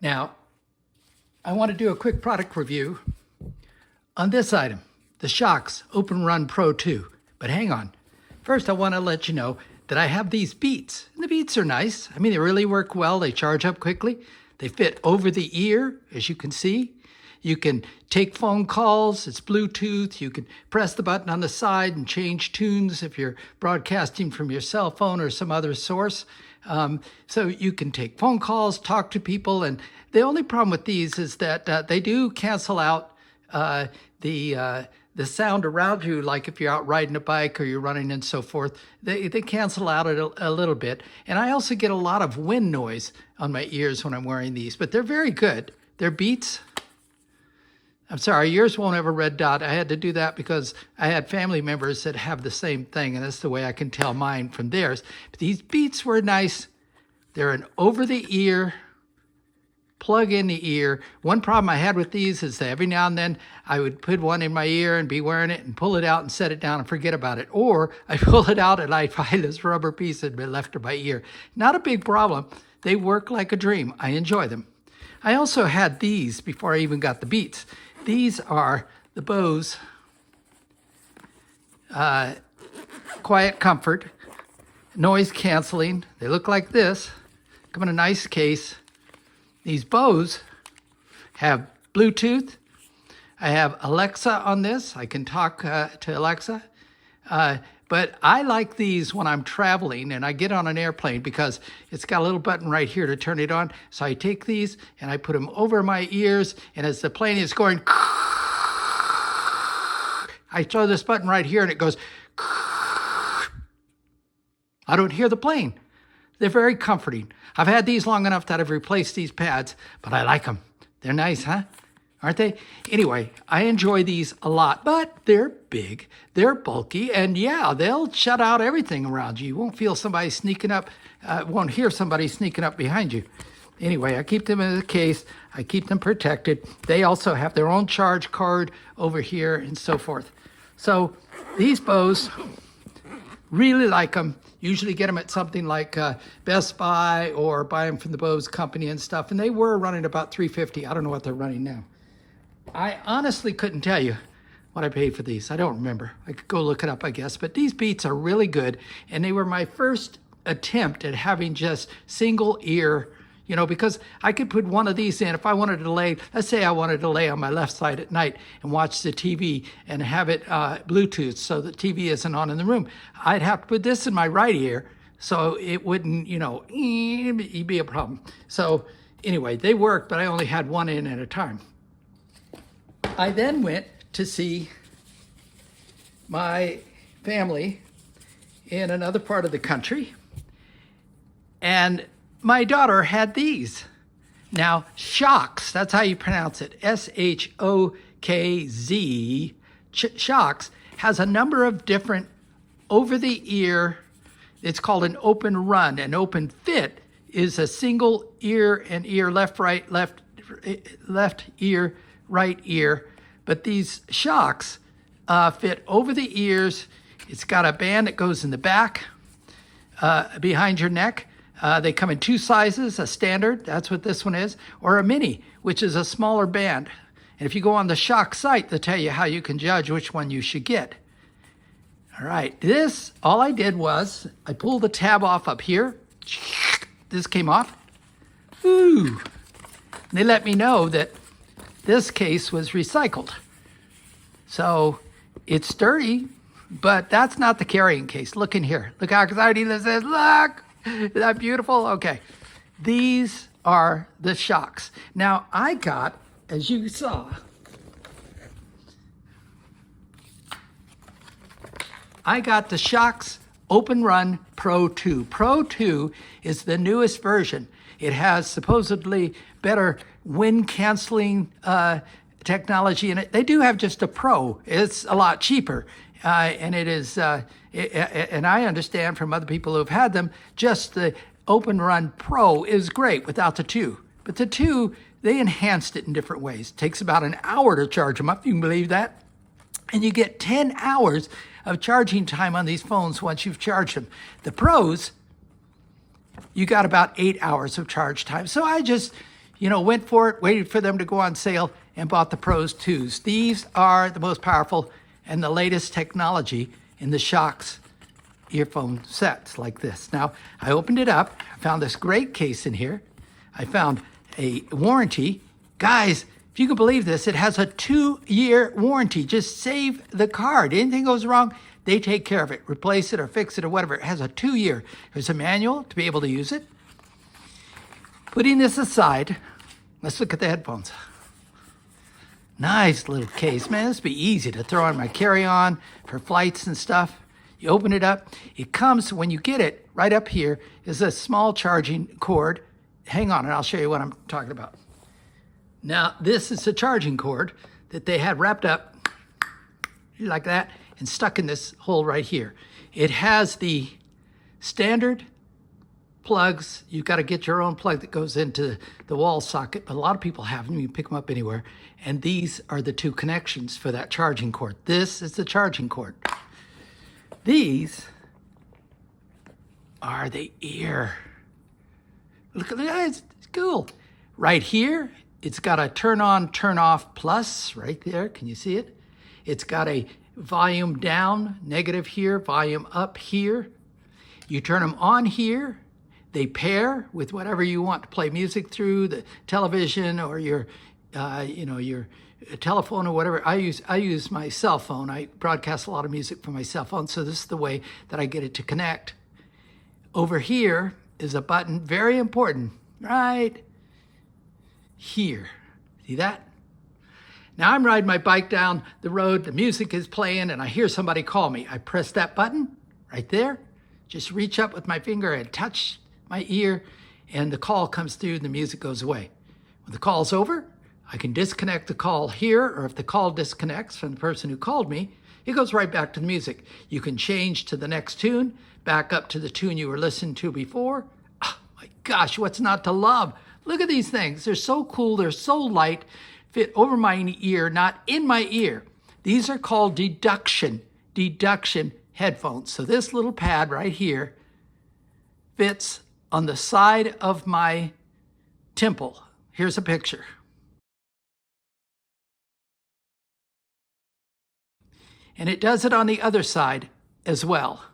Now, I want to do a quick product review on this item, the SHOKZ OpenRun Pro 2. But hang on. First, I want to let you know that I have these Beats. And the Beats are nice. I mean, they really work well. They charge up quickly. They fit over the ear, as you can see. You can take phone calls. It's Bluetooth. You can press the button on the side and change tunes if you're broadcasting from your cell phone or some other source. So you can take phone calls, talk to people. And the only problem with these is that they do cancel out the sound around you, like if you're out riding a bike or you're running and so forth. They cancel out a little bit. And I also get a lot of wind noise on my ears when I'm wearing these, but they're very good. They're Beats. I'm sorry, yours won't have a red dot. I had to do that because I had family members that have the same thing, and that's the way I can tell mine from theirs. But these Beats were nice. They're an over-the-ear, plug in the ear. One problem I had with these is that every now and then I would put one in my ear and be wearing it and pull it out and set it down and forget about it. Or I pull it out and I'd find this rubber piece had been left in my ear. Not a big problem. They work like a dream. I enjoy them. I also had these before I even got the Beats. These are the Bose Quiet Comfort noise canceling. They look like this. Come in a nice case. These Bose have Bluetooth. I have Alexa on this. I can talk to Alexa. But I like these when I'm traveling and I get on an airplane because it's got a little button right here to turn it on. So I take these and I put them over my ears, and as the plane is going, I throw this button right here and it goes, I don't hear the plane. They're very comforting. I've had these long enough that I've replaced these pads, but I like them. They're nice, huh? Aren't they? Anyway, I enjoy these a lot, but they're big, they're bulky, and yeah, they'll shut out everything around you. You won't feel somebody sneaking up, won't hear somebody sneaking up behind you. Anyway, I keep them in the case. I keep them protected. They also have their own charge card over here and so forth. So these Bose, really like them. Usually get them at something like Best Buy or buy them from the Bose company and stuff. And they were running about $350. I don't know what they're running now. I honestly couldn't tell you what I paid for these. I don't remember. I could go look it up, I guess. But these Beats are really good. And they were my first attempt at having just single ear, you know, because I could put one of these in if I wanted to lay, let's say I wanted to lay on my left side at night and watch the TV and have it Bluetooth so the TV isn't on in the room. I'd have to put this in my right ear so it wouldn't, you know, be a problem. So anyway, they work, but I only had one in at a time. I then went to see my family in another part of the country, and my daughter had these. Now, SHOKZ, that's how you pronounce it, SHOKZ, SHOKZ has a number of different over-the-ear, it's called an open run. An open fit is a single ear and ear, left, right, left ear, right ear. But these SHOKZ fit over the ears. It's got a band that goes in the back, behind your neck. They come in two sizes, a standard, that's what this one is, or a mini, which is a smaller band. And if you go on the SHOKZ site, they'll tell you how you can judge which one you should get. All right, this, all I did was, I pulled the tab off up here. This came off. Ooh. And they let me know that this case was recycled. So it's sturdy, but that's not the carrying case. Look in here. Look how exciting this is. Look. Isn't that beautiful? Okay. These are the SHOKZ. Now, I got, as you saw, I got the SHOKZ OpenRun Pro 2. Pro 2 is the newest version. It has supposedly better wind canceling technology in it. They do have just a Pro. It's a lot cheaper. And it is, and I understand from other people who've had them, just the OpenRun Pro is great without the 2. But the 2, they enhanced it in different ways. It takes about an hour to charge them up, you can believe that. And you get 10 hours of charging time on these phones once you've charged them. The Pros, you got about 8 hours of charge time. So I just went for it, waited for them to go on sale, and bought the Pros 2s. These are the most powerful and the latest technology in the SHOKZ earphone sets like this. Now, I opened it up. I found this great case in here. I found a warranty. Guys, if you can believe this, it has a 2-year warranty. Just save the card. Anything goes wrong, they take care of it. Replace it or fix it or whatever. It has a 2-year. There's a manual to be able to use it. Putting this aside, let's look at the headphones. Nice little case, man. This would be easy to throw on my carry-on for flights and stuff. You open it up. It comes, when you get it, right up here is a small charging cord. Hang on, and I'll show you what I'm talking about. Now, this is a charging cord that they had wrapped up like that and stuck in this hole right here. It has the standard plugs. You've got to get your own plug that goes into the wall socket, but a lot of people have them. You can pick them up anywhere. And these are the 2 connections for that charging cord. This is the charging cord. These are the ear. Look at that, it's cool. Right here, it's got a turn on, turn off plus right there. Can you see it? It's got a volume down, negative here, volume up here. You turn them on here. They pair with whatever you want to play music through, the television or your telephone or whatever. I use my cell phone. I broadcast a lot of music from my cell phone, so this is the way that I get it to connect. Over here is a button, very important, right here. See that? Now I'm riding my bike down the road, the music is playing, and I hear somebody call me. I press that button right there, just reach up with my finger and touch my ear, and the call comes through and the music goes away. When the call's over, I can disconnect the call here, or if the call disconnects from the person who called me, it goes right back to the music. You can change to the next tune, back up to the tune you were listening to before. Oh my gosh, what's not to love? Look at these things. They're so cool. They're so light, fit over my ear, not in my ear. These are called deduction headphones. So this little pad right here fits on the side of my temple. Here's a picture. And it does it on the other side as well.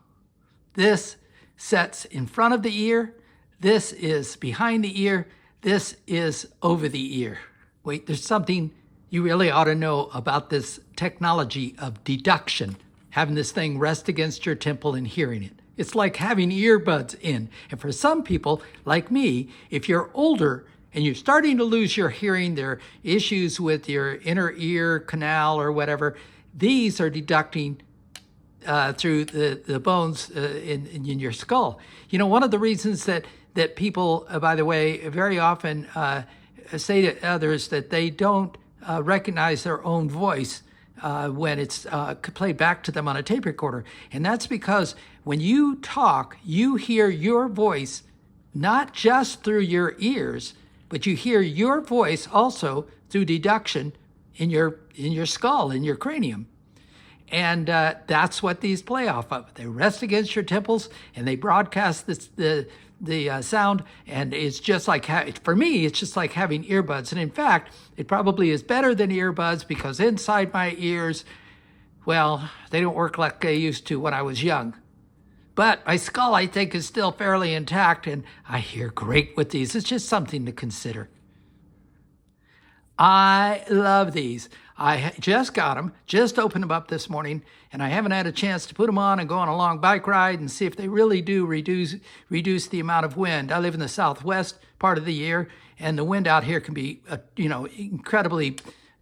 This sets in front of the ear. This is behind the ear. This is over the ear. Wait, there's something you really ought to know about this technology of deduction, having this thing rest against your temple and hearing it. It's like having earbuds in. And for some people, like me, if you're older and you're starting to lose your hearing, there are issues with your inner ear canal or whatever, these are deducting through the bones in your skull. You know, one of the reasons that people, by the way, very often say to others that they don't recognize their own voice when it's played back to them on a tape recorder. And that's because when you talk, you hear your voice not just through your ears, but you hear your voice also through deduction in your skull, in your cranium. And that's what these play off of. They rest against your temples and they broadcast the sound, and it's just like, for me, it's just like having earbuds. And in fact, it probably is better than earbuds because inside my ears, well, they don't work like they used to when I was young. But my skull, I think, is still fairly intact, and I hear great with these. It's just something to consider. I love these. I just got them, just opened them up this morning, and I haven't had a chance to put them on and go on a long bike ride and see if they really do reduce the amount of wind. I live in the southwest part of the year, and the wind out here can be, incredibly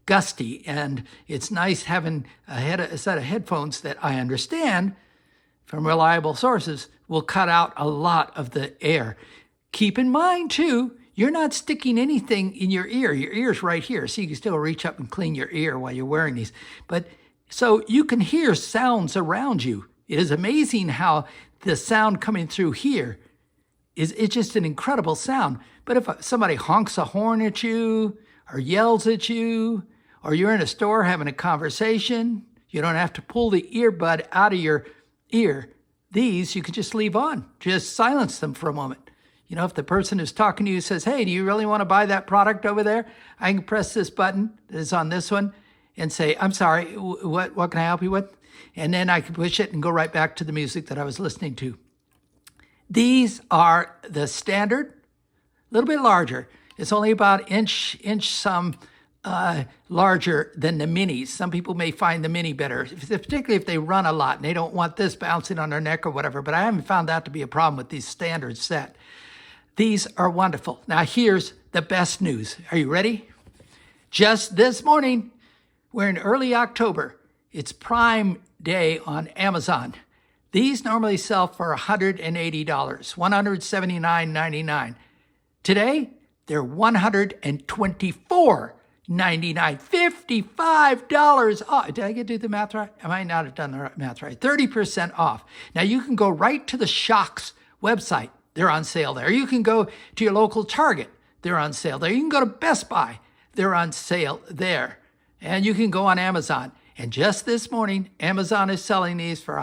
gusty, and it's nice having a set of headphones that I understand from reliable sources will cut out a lot of the air. Keep in mind, too, you're not sticking anything in your ear. Your ear's right here, so you can still reach up and clean your ear while you're wearing these. But so you can hear sounds around you. It is amazing how the sound coming through here it's just an incredible sound. But if somebody honks a horn at you or yells at you, or you're in a store having a conversation, you don't have to pull the earbud out of your ear. These you can just leave on. Just silence them for a moment. You know, if the person who's talking to you says, hey, do you really want to buy that product over there? I can press this button that is on this one and say, I'm sorry, what can I help you with? And then I can push it and go right back to the music that I was listening to. These are the standard, a little bit larger. It's only about inch some larger than the minis. Some people may find the mini better, particularly if they run a lot and they don't want this bouncing on their neck or whatever, but I haven't found that to be a problem with these standard set. These are wonderful. Now here's the best news. Are you ready? Just this morning, we're in early October. It's Prime Day on Amazon. These normally sell for $180, $179.99. Today, they're $124.99, $55 off. Did I do the math right? I might not have done the math right. 30% off. Now you can go right to the SHOKZ website. They're on sale there. You can go to your local Target. They're on sale there. You can go to Best Buy. They're on sale there. And you can go on Amazon. And just this morning, Amazon is selling these for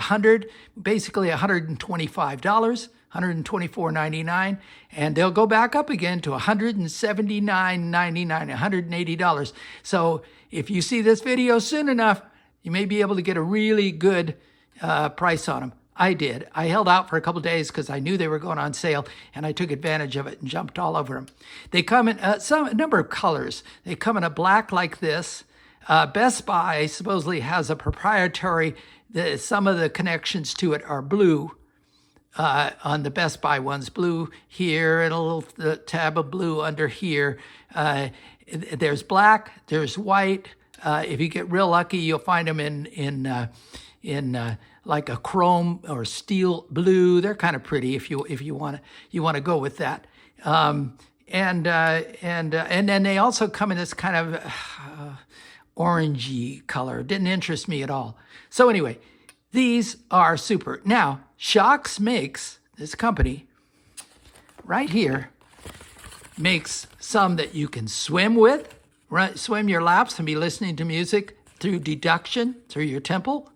basically $125, $124.99, and they'll go back up again to $179.99, $180. So if you see this video soon enough, you may be able to get a really good price on them. I did. I held out for a couple of days because I knew they were going on sale, and I took advantage of it and jumped all over them. They come in a number of colors. They come in a black like this. Best Buy supposedly has a proprietary, some of the connections to it are blue on the Best Buy ones, blue here and a little tab of blue under here. There's black, there's white. If you get real lucky, you'll find them in like a chrome or steel blue. They're kind of pretty if you want to go with that. And then they also come in this kind of orangey color. Didn't interest me at all. So anyway, these are super. Now, SHOKZ makes, this company right here, makes some that you can swim with, swim your laps and be listening to music through deduction, through your temple.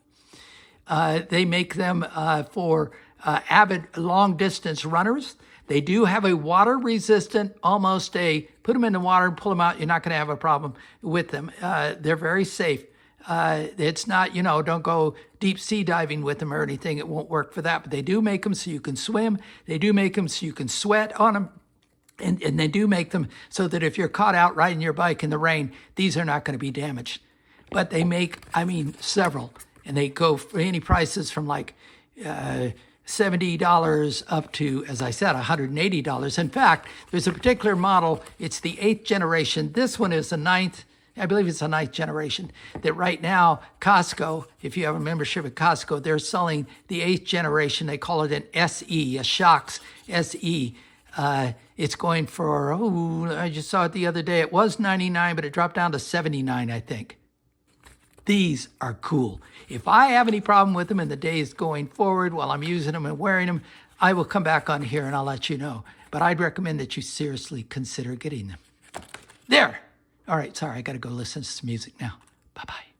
They make them for avid long-distance runners. They do have a water-resistant, put them in the water and pull them out, you're not going to have a problem with them. They're very safe. It's not, don't go deep sea diving with them or anything. It won't work for that. But they do make them so you can swim. They do make them so you can sweat on them. And they do make them so that if you're caught out riding your bike in the rain, these are not going to be damaged. But they make, several. And they go for any prices from like $70 up to, as I said, $180. In fact, there's a particular model. It's the 8th generation. This one is the 9th. I believe it's the 9th generation. That right now, Costco, if you have a membership at Costco, they're selling the 8th generation. They call it an SE, a SHOKZ SE. It's going for, I just saw it the other day. It was $99, but it dropped down to $79, I think. These are cool. If I have any problem with them in the days going forward while I'm using them and wearing them, I will come back on here and I'll let you know. But I'd recommend that you seriously consider getting them. There. All right, sorry, I got to go listen to some music now. Bye-bye.